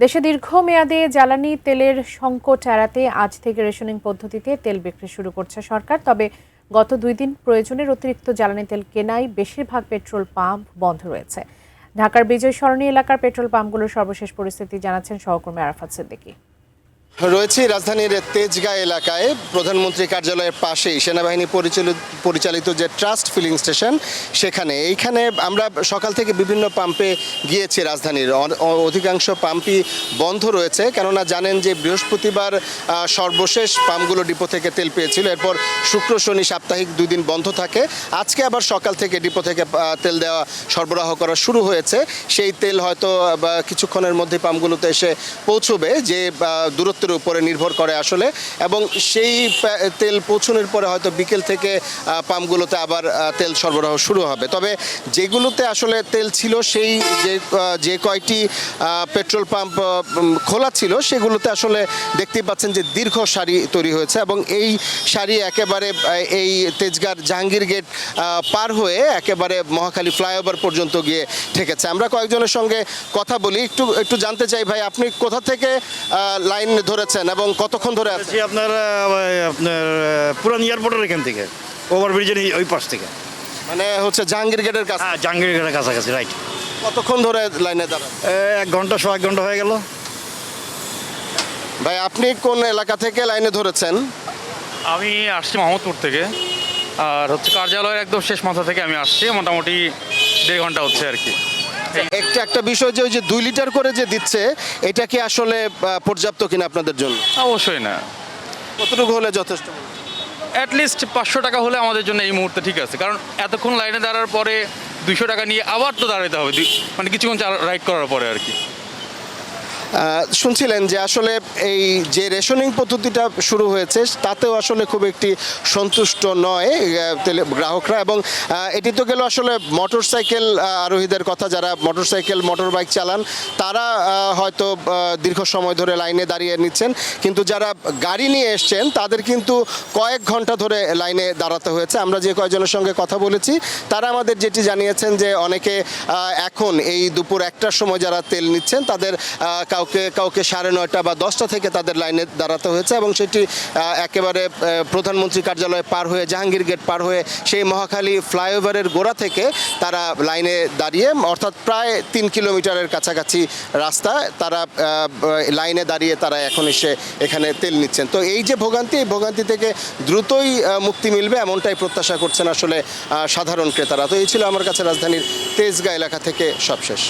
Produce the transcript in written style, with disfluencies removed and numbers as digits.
দেশে দীর্ঘমেয়াদে জ্বালানি তেলের সংকট এড়াতে আজ থেকে রেশনিং পদ্ধতিতে তেল বিক্রি শুরু করছে সরকার। তবে গত 2 দিন প্রয়োজনের অতিরিক্ত জ্বালানি তেল কেনায় বেশিরভাগ পেট্রোল পাম্প বন্ধ রয়েছে। ঢাকার বিজয় সরণি এলাকার পেট্রোল পাম্পগুলোর সর্বশেষ পরিস্থিতি জানাচ্ছেন সহকর্মী আরাফাত সিদ্দিকী। রয়েছে রাজধানীর তেজগাঁ এলাকায় প্রধানমন্ত্রী কার্যালয়ের পাশেই সেনাবাহিনী পরিচালিত যে ট্রাস্ট ফিলিং স্টেশন, এইখানে আমরা সকাল থেকে বিভিন্ন পাম্পে গিয়েছি। রাজধানীর অধিকাংশ পাম্পই বন্ধ রয়েছে, কেননা জানেন যে বৃহস্পতিবার সর্বশেষ পাম্পগুলো ডিপো থেকে তেল পেয়েছিল। এরপর শুক্র শনি সাপ্তাহিক 2 দিন বন্ধ থাকে। আজকে আবার সকাল থেকে ডিপো থেকে তেল দেওয়া সরবরাহ করা শুরু হয়েছে। সেই তেল হয়তো কিছুক্ষণের মধ্যে পাম্পগুলোতে এসে পৌঁছবে, যে দূরত্ব উপরে নির্ভর করে আসলে, এবং সেই তেল পৌঁছানোর পরে হয়তো বিকেল থেকে পাম্পগুলোতে আবার তেল সরবরাহ শুরু হবে। তবে যেগুলোতে আসলে তেল ছিল, সেই যে কয়টি পেট্রোল পাম্প খোলা ছিল, সেগুলোতে আসলে দেখতেই পাচ্ছেন যে দীর্ঘ সারি তৈরি হয়েছে, এবং এই সারি একেবারে এই তেজগাঁর জাহাঙ্গীর গেট পার হয়ে একেবারে মহাখালী ফ্লাইওভার পর্যন্ত গিয়ে ঠেকেছে। আমরা কয়েকজনের সঙ্গে কথা বলি, একটু জানতে চাই, ভাই আপনি কোথা থেকে লাইন ধরেছেন এবং কতক্ষণ ধরে আছেন? আপনার পুরান এয়ারপোর্টের এখান থেকে ওভারব্রিজের ওই পাশ থেকে, মানে হচ্ছে জাহাঙ্গীর গেটের কাছে। হ্যাঁ, জাহাঙ্গীর গেটের কাছাকাছি, রাইট। কতক্ষণ ধরে লাইনে দাঁড়ান? 1 ঘন্টা 1 ঘন্টা হয়ে গেল। ভাই আপনি কোন এলাকা থেকে লাইনে ধরেছেন? আমি আসছি মোহাম্মদপুর থেকে, আর হচ্ছে কার্যালয়ের একদম শেষ মাথা থেকে আমি আসছি। মোটামুটি 1.5 ঘন্টা হচ্ছে আর কি। একটা বিষয় যে ওই যে 2 লিটার করে যে দিচ্ছে, এটা কি আসলে পর্যাপ্ত কিনা আপনাদের জন্য? অবশ্যই না, কতটুকু হলে যথেষ্ট? অ্যাটলিস্ট 500 টাকা হলে আমাদের জন্য এই মুহূর্তে ঠিক আছে, কারণ এতক্ষণ লাইনে দাঁড়ার পরে 200 টাকা নিয়ে আবার তো দাঁড়াতে হবে, মানে কিছুক্ষণ রাইড করার পরে আর কি। শুনছিলেন যে আসলে এই যে রেশনিং পদ্ধতিটা শুরু হয়েছে, তাতেও আসলে খুব একটি সন্তুষ্ট নয় গ্রাহকরা, এবং এটি তো গেল আসলে মোটরসাইকেল আরোহীদের কথা। যারা মোটরসাইকেল মোটর বাইক চালান, তারা হয়তো দীর্ঘ সময় ধরে লাইনে দাঁড়িয়ে নিচ্ছেন, কিন্তু যারা গাড়ি নিয়ে এসছেন তাদের কিন্তু কয়েক ঘন্টা ধরে লাইনে দাঁড়াতে হয়েছে। আমরা যে কয়েকজনের সঙ্গে কথা বলেছি, তারা আমাদের যেটি জানিয়েছেন যে অনেকে এখন এই দুপুর 1টার সময় যারা তেল নিচ্ছেন, তাদের কাউকে 9:30 বা 10টা থেকে তাদের লাইনে দাঁড়াতে হয়েছে, এবং সেটি একেবারে প্রধানমন্ত্রী কার্যালয় পার হয়ে জাহাঙ্গীর গেট পার হয়ে সেই মহাখালী ফ্লাইওভারের গোড়া থেকে তারা লাইনে দাঁড়িয়ে, অর্থাৎ প্রায় 3 কিলোমিটারের কাছাকাছি রাস্তা, তারা লাইনে দাঁড়িয়ে তারা এখন এসে এখানে তেল নিচ্ছেন। তো এই যে ভোগান্তি, এই ভোগান্তি থেকে দ্রুতই মুক্তি মিলবে, এমনটাই প্রত্যাশা করছেন আসলে সাধারণ ক্রেতারা। তো এই ছিল আমার কাছে রাজধানীর তেজগাঁ এলাকা থেকে সবশেষ।